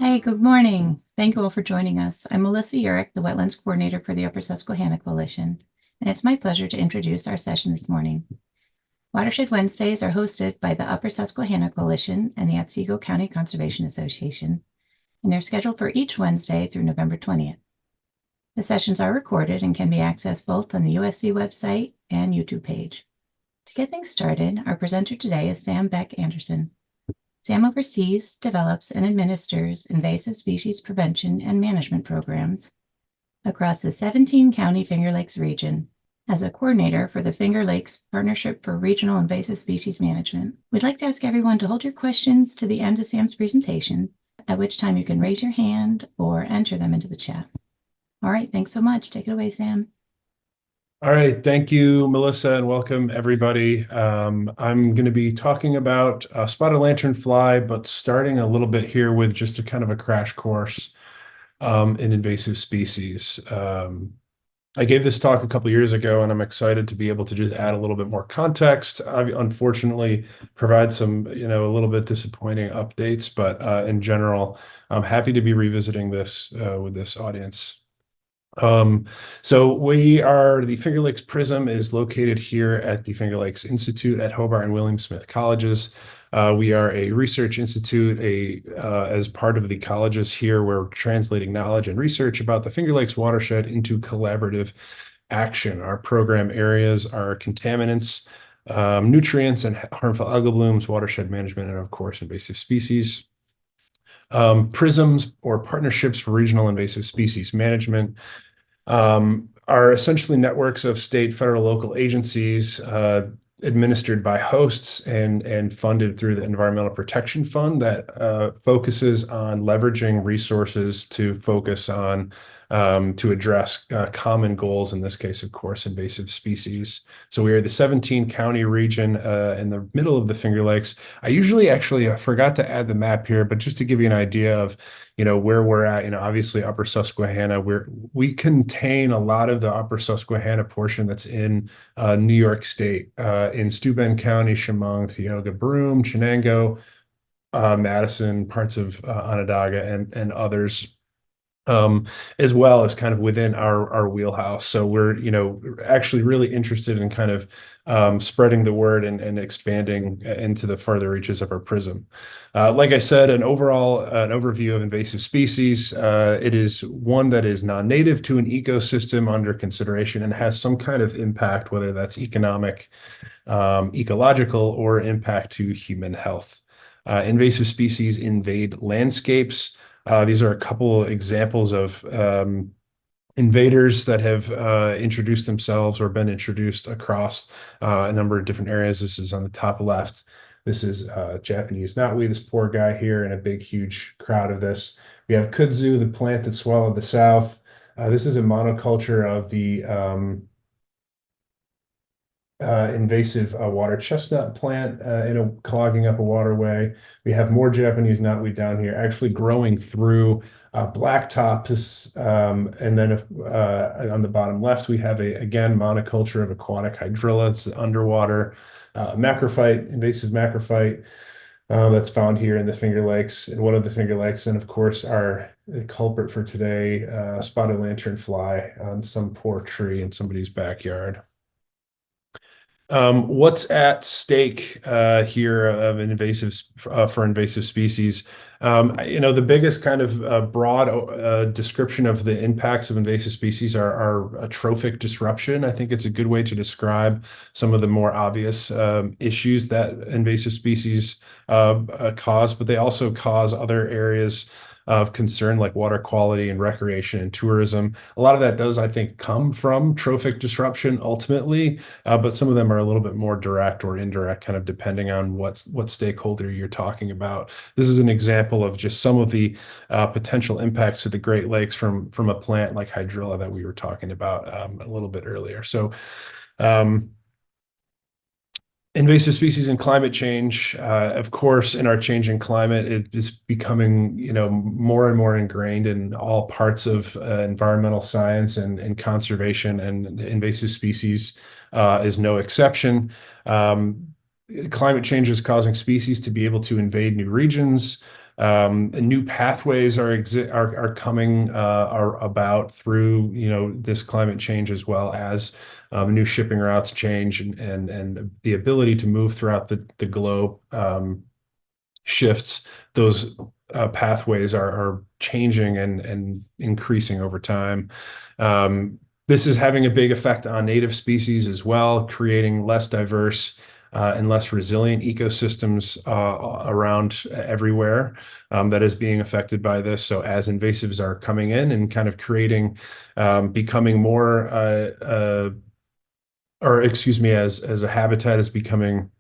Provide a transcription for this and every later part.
Hi, good morning. Thank you all for joining us. I'm Melissa Urich, the Wetlands Coordinator for the Upper Susquehanna Coalition, and it's my pleasure to introduce our session this morning. Watershed Wednesdays are hosted by the Upper Susquehanna Coalition and the Otsego County Conservation Association, and they're scheduled for each Wednesday through November 20th. The sessions are recorded and can be accessed both on the USC website and YouTube page. To get things started, our presenter today is Sam Beck-Anderson. Sam oversees, develops, and administers invasive species prevention and management programs across the 17-county Finger Lakes region as a coordinator for the Finger Lakes Partnership for Regional Invasive Species Management. We'd like to ask everyone to hold your questions to the end of Sam's presentation, at which time you can raise your hand or enter them into the chat. All right, thanks so much. Take it away, Sam. All right, thank you, Melissa, and welcome everybody. I'm going to be talking about spotted lanternfly, but starting a little bit here with just a kind of a crash course in invasive species. I gave this talk a couple years ago, and I'm excited to be able to just add a little bit more context. I unfortunately provide some, a little bit disappointing updates, but in general, I'm happy to be revisiting this with this audience. So the Finger Lakes PRISM is located here at the Finger Lakes Institute at Hobart and William Smith Colleges. We are a research institute. As part of the colleges here, we're translating knowledge and research about the Finger Lakes watershed into collaborative action. Our program areas are contaminants, nutrients and harmful algal blooms, watershed management, and of course, invasive species. PRISMs, or Partnerships for Regional Invasive Species Management, are essentially networks of state, federal, local agencies administered by hosts and funded through the Environmental Protection Fund that focuses on leveraging resources to focus on to address common goals, in this case, of course, invasive species. So we are the 17-county region in the middle of the Finger Lakes. I usually I forgot to add the map here, but just to give you an idea of where we're at, obviously Upper Susquehanna, we contain a lot of the Upper Susquehanna portion that's in New York State, in Steuben County, Chemung, Tioga, Broome, Chenango, Madison, parts of Onondaga, and others, as well as kind of within our wheelhouse. So we're, actually really interested in kind of spreading the word and expanding into the further reaches of our PRISM. Like I said, an overview of invasive species. It is one that is non-native to an ecosystem under consideration and has some kind of impact, whether that's economic, ecological, or impact to human health. Invasive species invade landscapes. These are a couple examples of invaders that have introduced themselves or been introduced across a number of different areas. This is on the top left. This is Japanese knotweed, this poor guy here, and a big, huge crowd of this. We have kudzu, the plant that swallowed the south. This is a monoculture of the invasive water chestnut plant clogging up a waterway. We have more Japanese knotweed down here, actually growing through blacktops. And then on the bottom left, we have again monoculture of aquatic hydrilla. It's underwater macrophyte, invasive macrophyte, that's found here in the Finger Lakes, in one of the Finger Lakes. And of course, our culprit for today, spotted lanternfly on some poor tree in somebody's backyard. What's at stake here of for invasive species? The biggest kind of broad description of the impacts of invasive species are a trophic disruption. I think it's a good way to describe some of the more obvious issues that invasive species cause, but they also cause other areas of concern like water quality and recreation and tourism. A lot of that does, I think, come from trophic disruption ultimately, but some of them are a little bit more direct or indirect, kind of depending on what stakeholder you're talking about. This is an example of just some of the potential impacts to the Great Lakes from a plant like hydrilla that we were talking about a little bit earlier. So invasive species and climate change, of course, in our changing climate, it is becoming, more and more ingrained in all parts of environmental science and conservation, and invasive species is no exception. Climate change is causing species to be able to invade new regions. New pathways are coming are about through this climate change, as well as new shipping routes change, and the ability to move throughout the globe shifts. Those pathways are changing and increasing over time. This is having a big effect on native species as well, creating less diverse and less resilient ecosystems around everywhere that is being affected by this. So as invasives are coming in and kind of creating, becoming more, or excuse me, as a habitat is becoming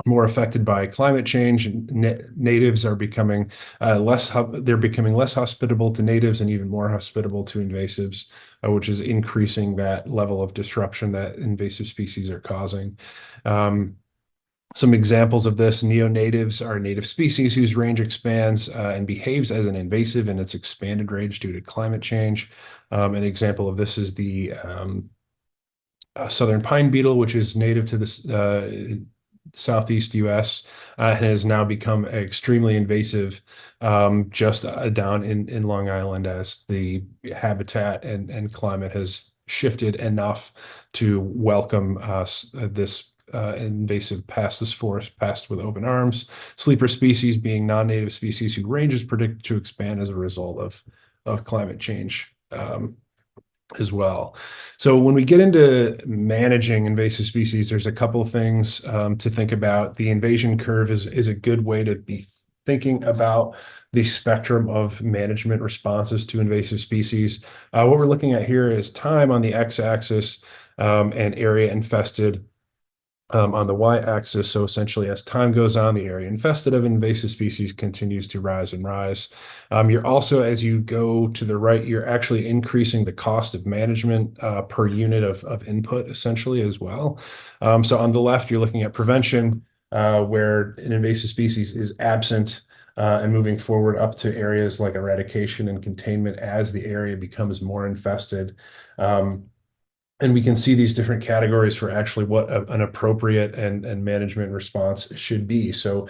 more affected by climate change, and natives are becoming they're becoming less hospitable to natives and even more hospitable to invasives, which is increasing that level of disruption that invasive species are causing. Some examples of this: neonatives are native species whose range expands and behaves as an invasive in its expanded range due to climate change. An example of this is the southern pine beetle, which is native to the southeast US, has now become extremely invasive just down in Long Island, as the habitat and climate has shifted enough to welcome this invasive past forest past with open arms. Sleeper species being non-native species whose range is predicted to expand as a result of climate change. As well. So when we get into managing invasive species, there's a couple of things to think about. The invasion curve is a good way to be thinking about the spectrum of management responses to invasive species. What we're looking at here is time on the x-axis and area infested on the y-axis. So essentially, as time goes on, the area infested of invasive species continues to rise and rise. You're also, as you go to the right, you're actually increasing the cost of management per unit of input, essentially, as well. So on the left, you're looking at prevention, where an invasive species is absent, and moving forward up to areas like eradication and containment as the area becomes more infested. And we can see these different categories for actually what an appropriate and management response should be. So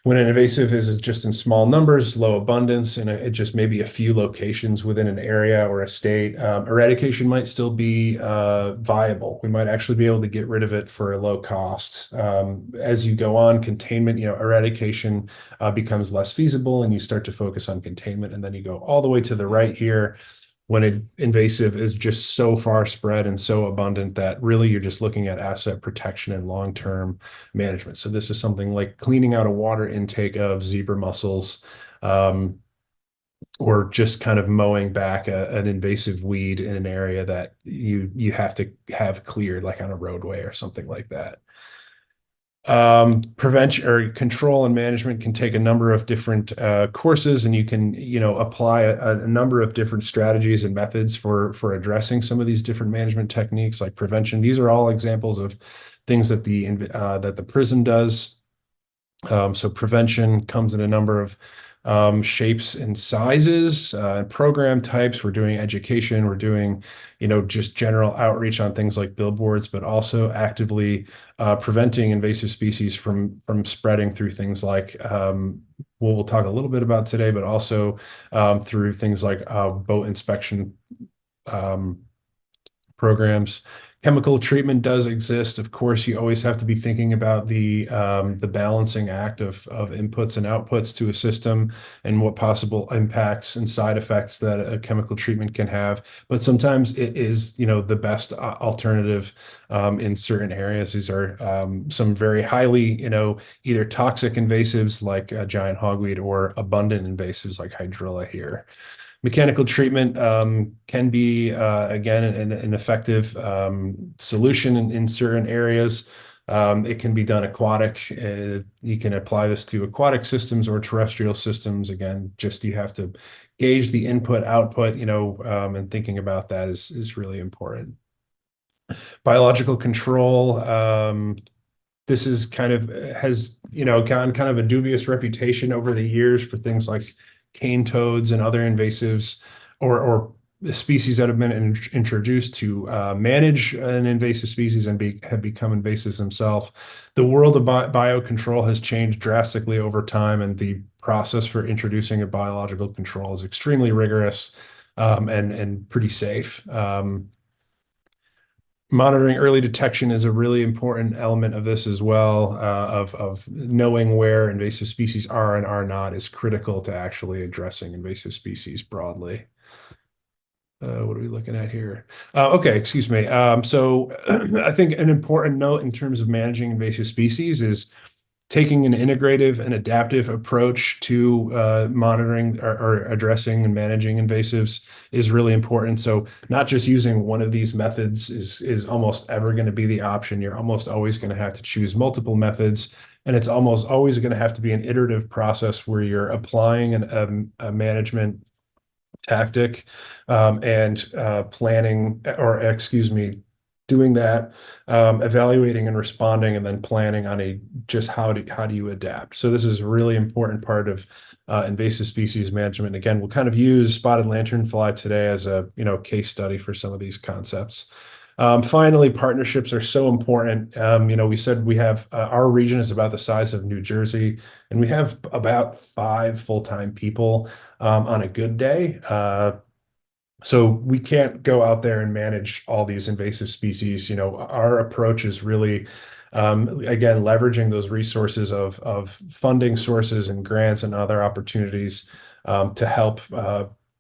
when an invasive is just in small numbers, low abundance, and it just maybe a few locations within an area or a state, eradication might still be viable. We might actually be able to get rid of it for a low cost. As you go on, containment, eradication becomes less feasible, and you start to focus on containment. And then you go all the way to the right here, when an invasive is just so far spread and so abundant that really you're just looking at asset protection and long-term management. So this is something like cleaning out a water intake of zebra mussels, or just kind of mowing back an invasive weed in an area that you have to have cleared, like on a roadway or something like that. Prevention or control and management can take a number of different courses, and you can apply a number of different strategies and methods for addressing some of these different management techniques, like prevention. These are all examples of things that the PRISM does. So prevention comes in a number of shapes and sizes, program types. We're doing education, we're doing, just general outreach on things like billboards, but also actively preventing invasive species from spreading through things like what we'll talk a little bit about today, but also through things like boat inspection programs. Chemical treatment does exist. Of course, you always have to be thinking about the balancing act of inputs and outputs to a system, and what possible impacts and side effects that a chemical treatment can have. But sometimes it is, the best alternative in certain areas. These are some very highly, either toxic invasives like giant hogweed, or abundant invasives like hydrilla here. Mechanical treatment can be, again, an effective solution in certain areas. It can be done aquatic. You can apply this to aquatic systems or terrestrial systems. Again, just you have to gauge the input output, and thinking about that is really important. Biological control. This is has gotten kind of a dubious reputation over the years for things like cane toads and other invasives, or species that have been introduced to manage an invasive species and have become invasives themselves. The world of biocontrol has changed drastically over time, and the process for introducing a biological control is extremely rigorous and pretty safe. Monitoring early detection is a really important element of this as well. Of knowing where invasive species are and are not is critical to actually addressing invasive species broadly. What are we looking at here? Okay, excuse me. So I think an important note in terms of managing invasive species is taking an integrative and adaptive approach to monitoring or addressing and managing invasives is really important. So not just using one of these methods is almost ever going to be the option. You're almost always going to have to choose multiple methods, and it's almost always going to have to be an iterative process where you're applying a management tactic and planning, or excuse me, doing that, evaluating and responding, and then planning on just how do you adapt. So this is a really important part of invasive species management. Again, we'll kind of use spotted lanternfly today as a case study for some of these concepts. Finally, partnerships are so important. We said we have our region is about the size of New Jersey, and we have about 5 full-time people on a good day. So we can't go out there and manage all these invasive species. Our approach is really, again, leveraging those resources of funding sources and grants and other opportunities to help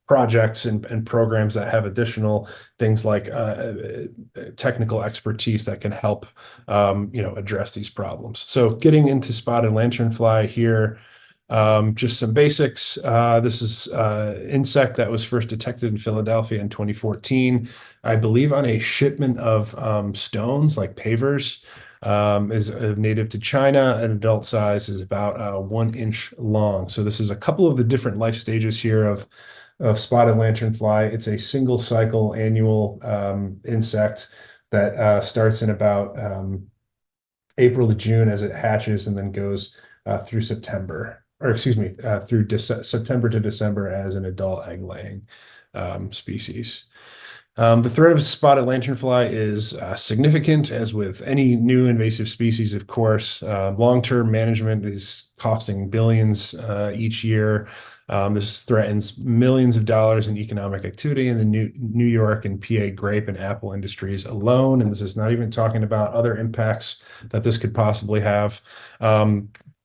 projects and programs that have additional things like technical expertise that can help, address these problems. So getting into spotted lanternfly here. Just some basics. This is insect that was first detected in Philadelphia in 2014, I believe, on a shipment of stones like pavers. Is native to China. An adult size is about 1 inch long. So this is a couple of the different life stages here of spotted lanternfly. It's a single cycle annual insect that starts in about April to June as it hatches, and then goes through September, or excuse me, through September to December as an adult egg laying species. The threat of spotted lanternfly is significant, as with any new invasive species, of course. Long-term management is costing billions each year. This threatens millions of dollars in economic activity in the New York and PA grape and apple industries alone. And this is not even talking about other impacts that this could possibly have.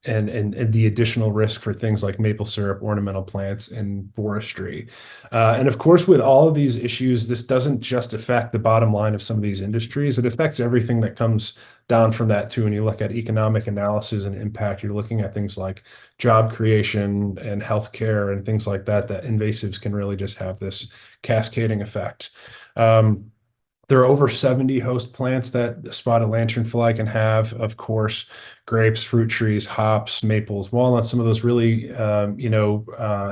And the additional risk for things like maple syrup, ornamental plants, and forestry. And of course, with all of these issues, this doesn't just affect the bottom line of some of these industries. It affects everything that comes down from that too. When you look at economic analysis and impact, you're looking at things like job creation and healthcare and things like that, that invasives can really just have this cascading effect. There are over 70 host plants that spotted lanternfly can have. Of course, grapes, fruit trees, hops, maples, walnuts, some of those really,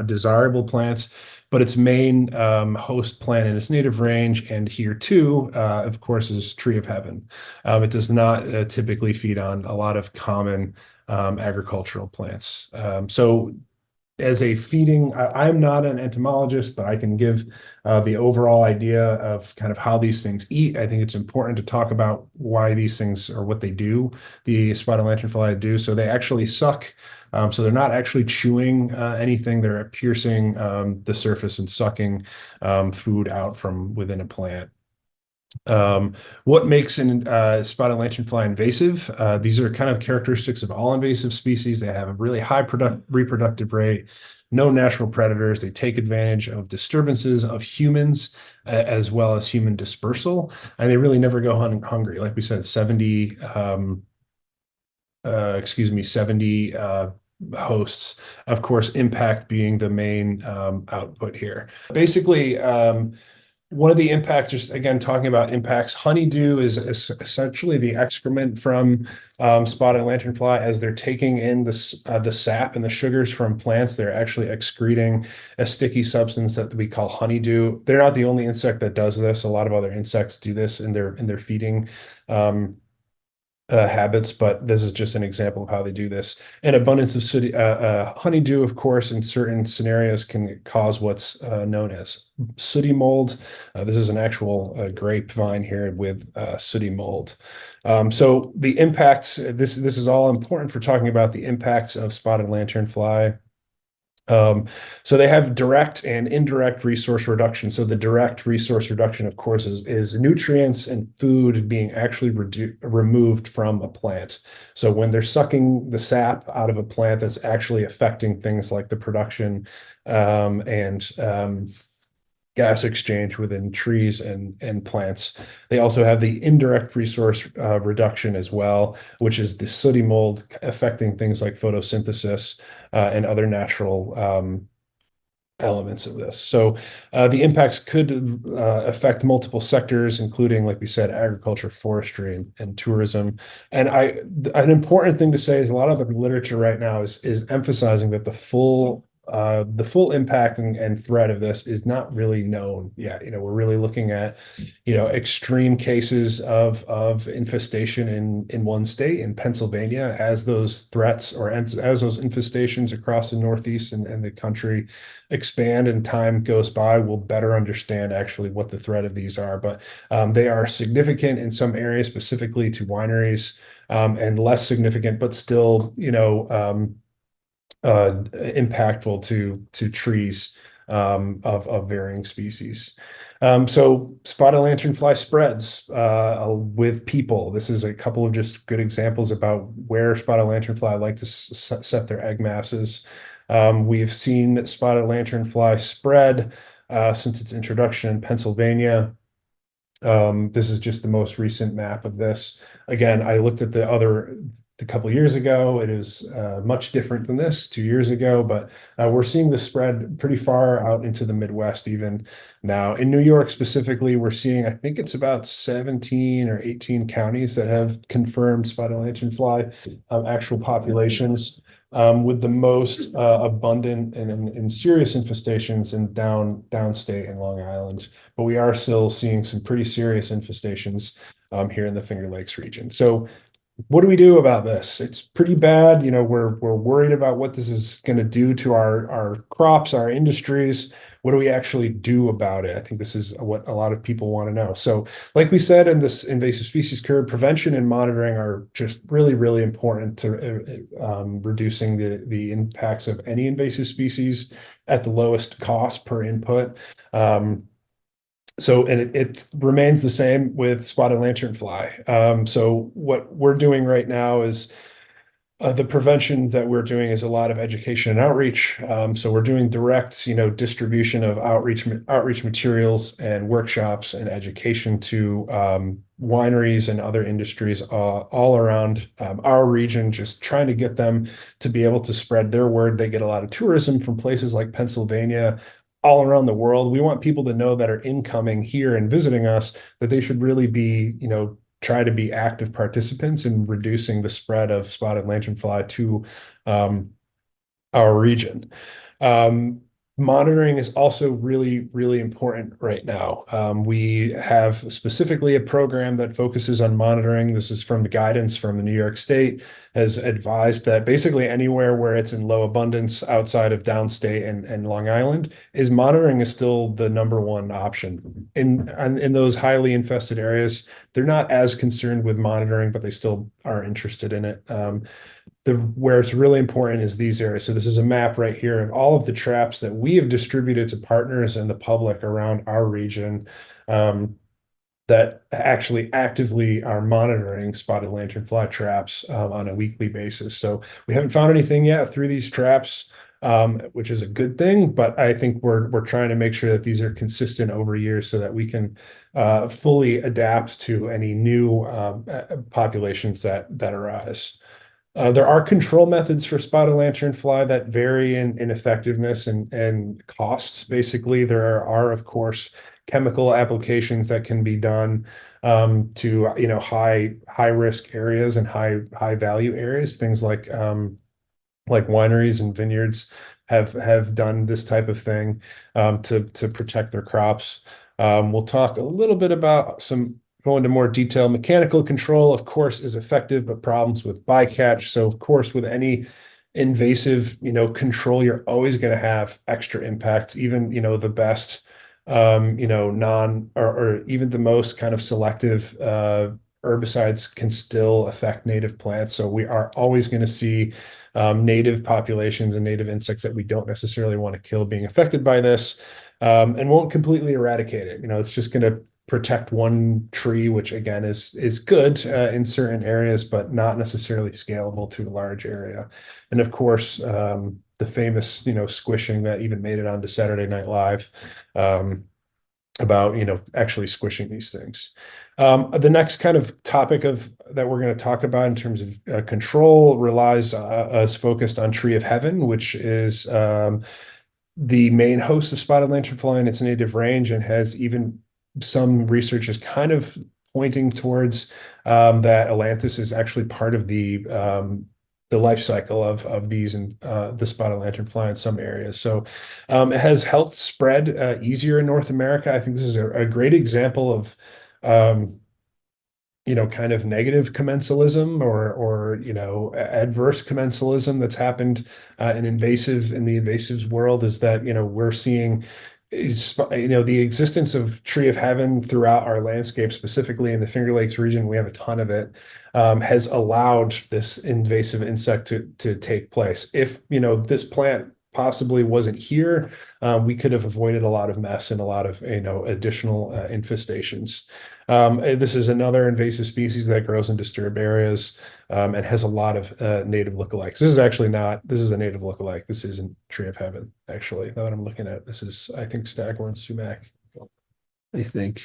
desirable plants. But its main host plant in its native range, and here too, of course, is tree of heaven. It does not typically feed on a lot of common agricultural plants. So as a feeding, I'm not an entomologist, but I can give the overall idea of kind of how these things eat. I think it's important to talk about why these things or what they do, the spotted lanternfly do. So they actually suck. So they're not actually chewing anything. They're piercing the surface and sucking food out from within a plant. What makes an spotted lanternfly invasive? These are kind of characteristics of all invasive species. They have a really high reproductive rate, no natural predators. They take advantage of disturbances of humans as well as human dispersal, and they really never go hungry. Like we said, 70 hosts, of course, impact being the main output here. Basically, one of the impacts, just again talking about impacts, honeydew is essentially the excrement from spotted lanternfly. As they're taking in the sap and the sugars from plants, they're actually excreting a sticky substance that we call honeydew. They're not the only insect that does this. A lot of other insects do this in their feeding habits, but this is just an example of how they do this. An abundance of honeydew, of course, in certain scenarios can cause what's known as sooty mold. This is an actual grapevine here with sooty mold. So the impacts, this is all important for talking about the impacts of spotted lanternfly. So they have direct and indirect resource reduction. So the direct resource reduction, of course, is nutrients and food being actually removed from a plant. So when they're sucking the sap out of a plant, that's actually affecting things like the production and gas exchange within trees and plants. They also have the indirect resource reduction as well, which is the sooty mold affecting things like photosynthesis and other natural elements of this. So the impacts could affect multiple sectors, including, like we said, agriculture, forestry, and tourism. And an important thing to say is a lot of the literature right now is emphasizing that the full impact and threat of this is not really known yet. We're really looking at, extreme cases of infestation in one state, in Pennsylvania, as those threats or as those infestations across the Northeast and the country expand and time goes by, we'll better understand actually what the threat of these are. But they are significant in some areas, specifically to wineries, and less significant, but still, impactful to trees of varying species. So spotted lanternfly spreads with people. This is a couple of just good examples about where spotted lanternfly like to set their egg masses. We've seen spotted lanternfly spread since its introduction in Pennsylvania. This is just the most recent map of this. Again, I looked at the other a couple years ago. It is much different than this 2 years ago, but we're seeing this spread pretty far out into the Midwest even now. In New York specifically, we're seeing, I think it's about 17 or 18 counties that have confirmed spotted lanternfly actual populations. With the most abundant and serious infestations in downstate and Long Island, but we are still seeing some pretty serious infestations here in the Finger Lakes region. So what do we do about this? It's pretty bad. We're worried about what this is going to do to our crops, our industries. What do we actually do about it? I think this is what a lot of people want to know. So, like we said in this invasive species curve, prevention and monitoring are just really, really important to reducing the impacts of any invasive species at the lowest cost per input. And it remains the same with spotted lanternfly. So what we're doing right now is the prevention that we're doing is a lot of education and outreach. So we're doing direct, distribution of outreach materials and workshops and education to wineries and other industries all around our region, just trying to get them to be able to spread their word. They get a lot of tourism from places like Pennsylvania, all around the world. We want people to know that are incoming here and visiting us that they should really be, try to be active participants in reducing the spread of spotted lanternfly to our region. Um, Monitoring is also really, really important right now. We have specifically a program that focuses on monitoring. This is from the guidance from the New York State, has advised that basically anywhere where it's in low abundance outside of downstate and Long Island, is monitoring is still the number one option. In those highly infested areas, they're not as concerned with monitoring, but they still are interested in it. Where it's really important is these areas. So this is a map right here of all of the traps that we have distributed to partners and the public around our region, that actually actively are monitoring spotted lanternfly traps on a weekly basis. So we haven't found anything yet through these traps, which is a good thing, but I think we're trying to make sure that these are consistent over years so that we can fully adapt to any new populations that arise. There are control methods for spotted lanternfly that vary in effectiveness and costs. Basically, there are, of course, chemical applications that can be done to high risk areas and high value areas. Things like wineries and vineyards have done this type of thing to protect their crops. We'll talk a little bit about some go into more detail. Mechanical control, of course, is effective, but problems with bycatch. So, of course, with any invasive, control, you're always going to have extra impacts. Even, the best, non or even the most kind of selective herbicides can still affect native plants. So we are always going to see native populations and native insects that we don't necessarily want to kill being affected by this, and won't completely eradicate it. It's just going to protect one tree, which again is good in certain areas, but not necessarily scalable to a large area. And of course, the famous, squishing that even made it onto Saturday Night Live, about, actually squishing these things. The next kind of topic that we're going to talk about in terms of control relies us focused on Tree of Heaven, which is the main host of spotted lanternfly in its native range, and has even some research is kind of pointing towards that Atlantis is actually part of the life cycle of these and the spotted lanternfly in some areas. So it has helped spread easier in North America. I think this is a great example of um, kind of negative commensalism or adverse commensalism that's happened in the invasives world, is that, we're seeing the existence of Tree of Heaven throughout our landscape, specifically in the Finger Lakes region. We have a ton of it, has allowed this invasive insect to take place. If, this plant possibly wasn't here, we could have avoided a lot of mess and a lot of, additional infestations. This is another invasive species that grows in disturbed areas, and has a lot of native lookalikes. This is a native lookalike. This isn't Tree of Heaven, actually, now that I'm looking at. This is, I think, Staghorn sumac, I think.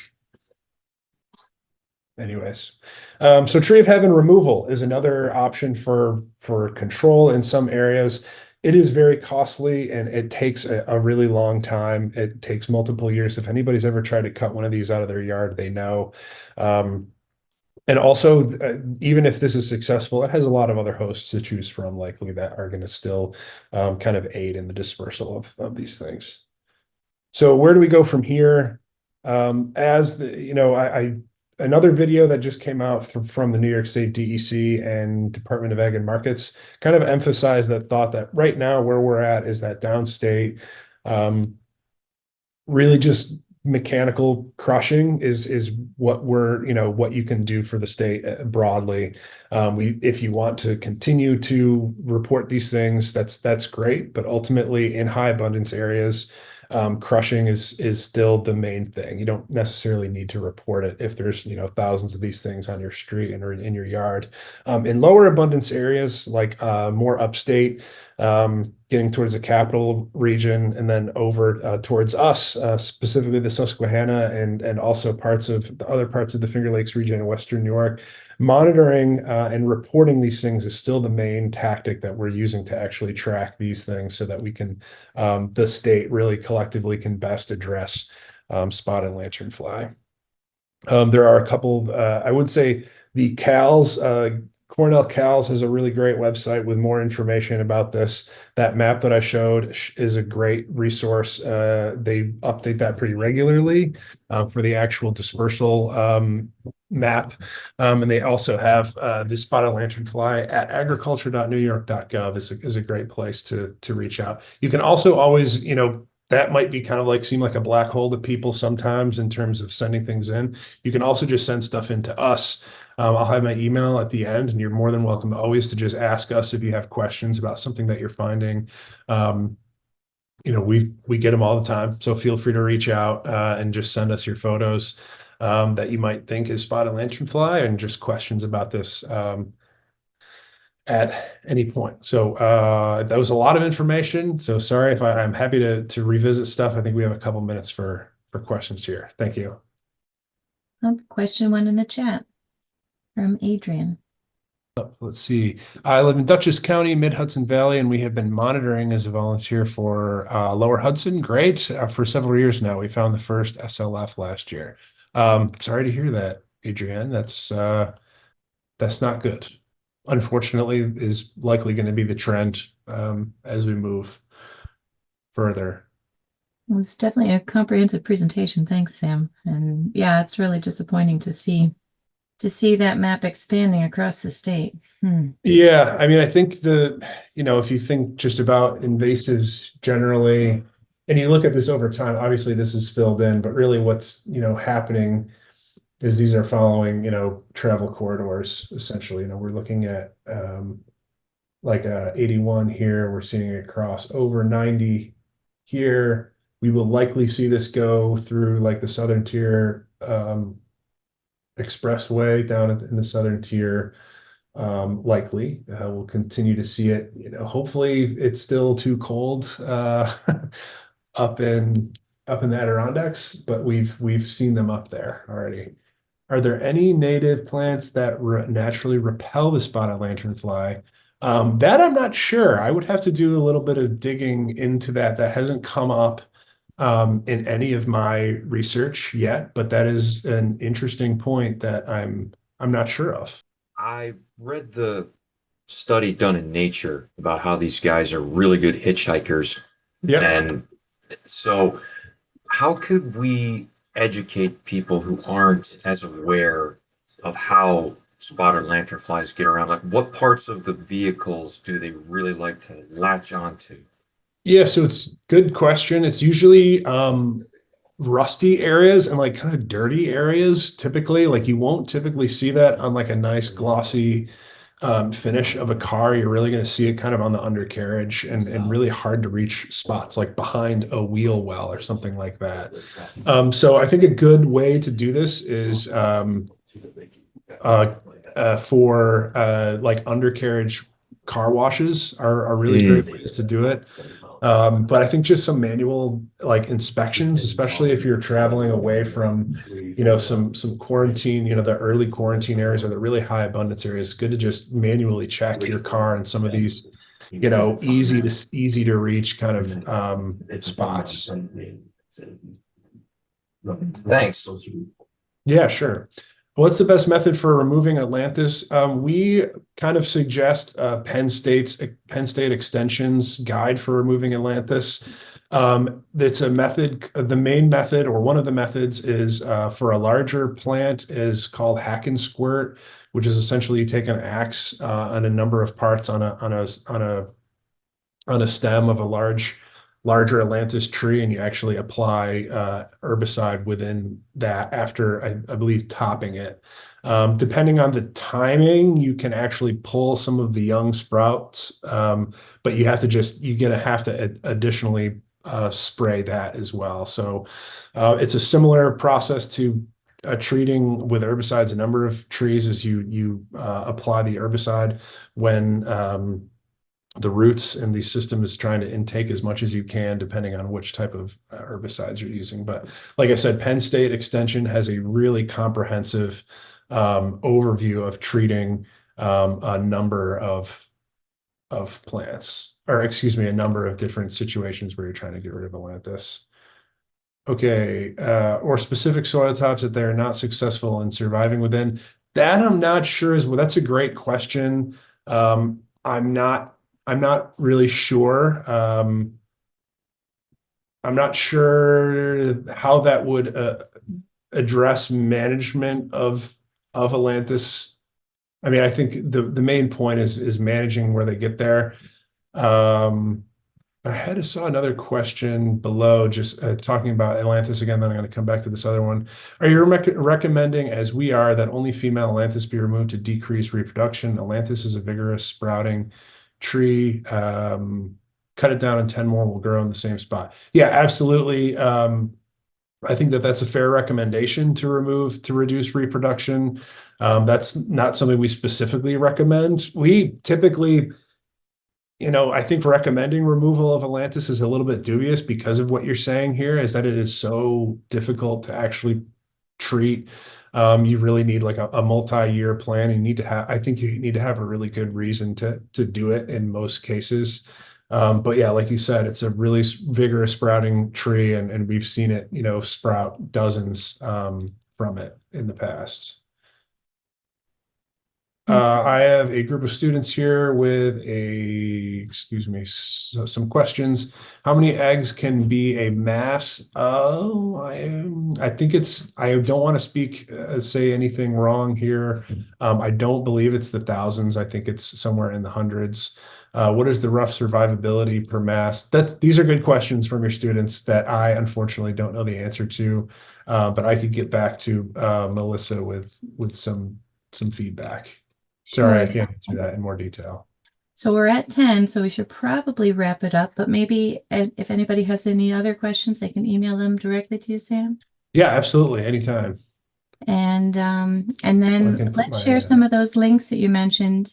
Anyways, so Tree of Heaven removal is another option for control in some areas. It is very costly and it takes a really long time. It takes multiple years. If anybody's ever tried to cut one of these out of their yard, they know. And also, even if this is successful, it has a lot of other hosts to choose from, likely, that are going to still kind of aid in the dispersal of these things. So where do we go from here? As the, I another video that just came out from the New York State DEC and Department of Ag and Markets kind of emphasized that thought that right now where we're at is that downstate, really just mechanical crushing is what you can do for the state broadly. If you want to continue to report these things, that's great, but ultimately in high abundance areas, crushing is still the main thing. You don't necessarily need to report it if there's, thousands of these things on your street and or in your yard. In lower abundance areas, like more upstate, getting towards the capital region, and then over towards us, specifically the Susquehanna and also parts of the other parts of the Finger Lakes region in Western New York, monitoring and reporting these things is still the main tactic that we're using to actually track these things, so that we can, the state really collectively can best address spotted lanternfly. There are a couple I would say the CALS, Cornell CALS has a really great website with more information about this. That map that I showed is a great resource. They update that pretty regularly for the actual dispersal map. And they also have the spotted lanternfly at agriculture.newyork.gov is a great place to reach out. You can also always, that might be kind of like seem like a black hole to people sometimes in terms of sending things in. You can also just send stuff in to us. I'll have my email at the end, and you're more than welcome always to just ask us if you have questions about something that you're finding. We get them all the time, so feel free to reach out and just send us your photos that you might think is spotted lanternfly, and just questions about this at any point. So that was a lot of information. So sorry if I'm happy to revisit stuff. I think we have a couple minutes for questions here. Thank you. Question one in the chat from Adrian. Let's see. I live in Dutchess County, Mid-Hudson Valley, and we have been monitoring as a volunteer for Lower Hudson. Great. For several years now. We found the first SLF last year. Sorry to hear that, Adrienne. That's not good. Unfortunately, is likely going to be the trend as we move further. It was definitely a comprehensive presentation. Thanks, Sam. And yeah, it's really disappointing to see that map expanding across the state. Hmm. Yeah, I mean, I think if you think just about invasives generally, and you look at this over time, obviously this is filled in, but really what's, happening is these are following, travel corridors, essentially. We're looking at like 81 here, we're seeing it cross over 90 here. We will likely see this go through like the southern tier expressway down in the southern tier. Likely, we'll continue to see it. Hopefully it's still too cold up in up in the Adirondacks, but we've seen them up there already. Are there any native plants that naturally repel the spotted lanternfly? That I'm not sure. I would have to do a little bit of digging into that. That hasn't come up in any of my research yet, but that is an interesting point that I'm not sure of. I read the study done in Nature about how these guys are really good hitchhikers. Yep. And so, how could we educate people who aren't as aware of how spotted lanternflies get around? Like, what parts of the vehicles do they really like to latch onto? Yeah, so it's good question. It's usually rusty areas and like kind of dirty areas typically. Like you won't typically see that on like a nice glossy finish of a car. You're really going to see it kind of on the undercarriage and really hard to reach spots like behind a wheel well or something like that. So I think a good way to do this is uh, for like undercarriage car washes are really great Mm. ways to do it. But I think just some manual like inspections, especially if you're traveling away from, some quarantine, the early quarantine areas or the really high abundance areas, it's good to just manually check your car in some of these, easy to reach kind of spots. Thanks. Yeah, sure. What's the best method for removing Atlantis? We kind of suggest Penn State Extension's guide for removing Atlantis. It's a method. The main method, or one of the methods, is for a larger plant, is called hack and squirt, which is essentially you take an axe on a number of parts on a stem of a larger Atlantis tree, and you actually apply herbicide within that after I believe topping it. Depending on the timing, you can actually pull some of the young sprouts, but you're gonna have to additionally spray that as well. So it's a similar process to treating with herbicides a number of trees as you apply the herbicide when the roots and the system is trying to intake as much as you can, depending on which type of herbicides you're using. But like I said, Penn State Extension has a really comprehensive overview of treating a number of plants, or excuse me, a number of different situations where you're trying to get rid of Atlantis. Okay, or specific soil types that they're not successful in surviving within. That I'm not sure is well, that's a great question. I'm not really sure. I'm not sure how that would address management of Atlantis. I mean, I think the main point is managing where they get there. Um, saw another question below, just talking about Atlantis again. Then I'm going to come back to this other one. Are you recommending, as we are, that only female Atlantis be removed to decrease reproduction? Atlantis is a vigorous sprouting tree. Cut it down and 10 more will grow in the same spot. Yeah, absolutely. I think that that's a fair recommendation to reduce reproduction. That's not something we specifically recommend. We typically, I think recommending removal of Atlantis is a little bit dubious because of what you're saying here, is that it is so difficult to actually treat. You really need like a multi-year plan. I think you need to have a really good reason to do it in most cases. But yeah, like you said, it's a really vigorous sprouting tree, and we've seen it, sprout dozens from it in the past. I have a group of students here with some questions. How many eggs can be a mass? Oh, I think I don't want to say anything wrong here. I don't believe it's the thousands. I think it's somewhere in the hundreds. What is the rough survivability per mass? These are good questions from your students that I unfortunately don't know the answer to, but I could get back to Melissa with some feedback. Sorry, I Sure. can't answer that in more detail. So we're at 10, so we should probably wrap it up, but maybe if anybody has any other questions, they can email them directly to you, Sam. Yeah, absolutely. Anytime. And I then can put let's my share some of those links that you mentioned.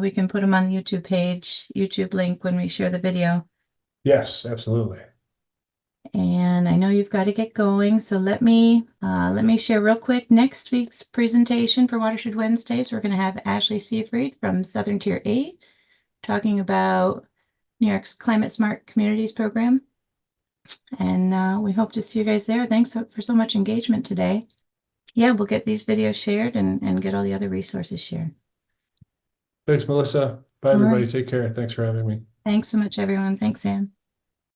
We can put them on the YouTube page, YouTube link when we share the video. yes, absolutely. And I know you've got to get going, so let me share real quick next week's presentation for Watershed Wednesdays. We're going to have Ashley Seafried from Southern Tier 8 talking about New York's Climate Smart Communities program. And we hope to see you guys there. Thanks for so much engagement today. Yeah, we'll get these videos shared and get all the other resources shared. Thanks, Melissa. Bye, All everybody. right. Take care. Thanks for having me. Thanks so much, everyone. Thanks, Sam.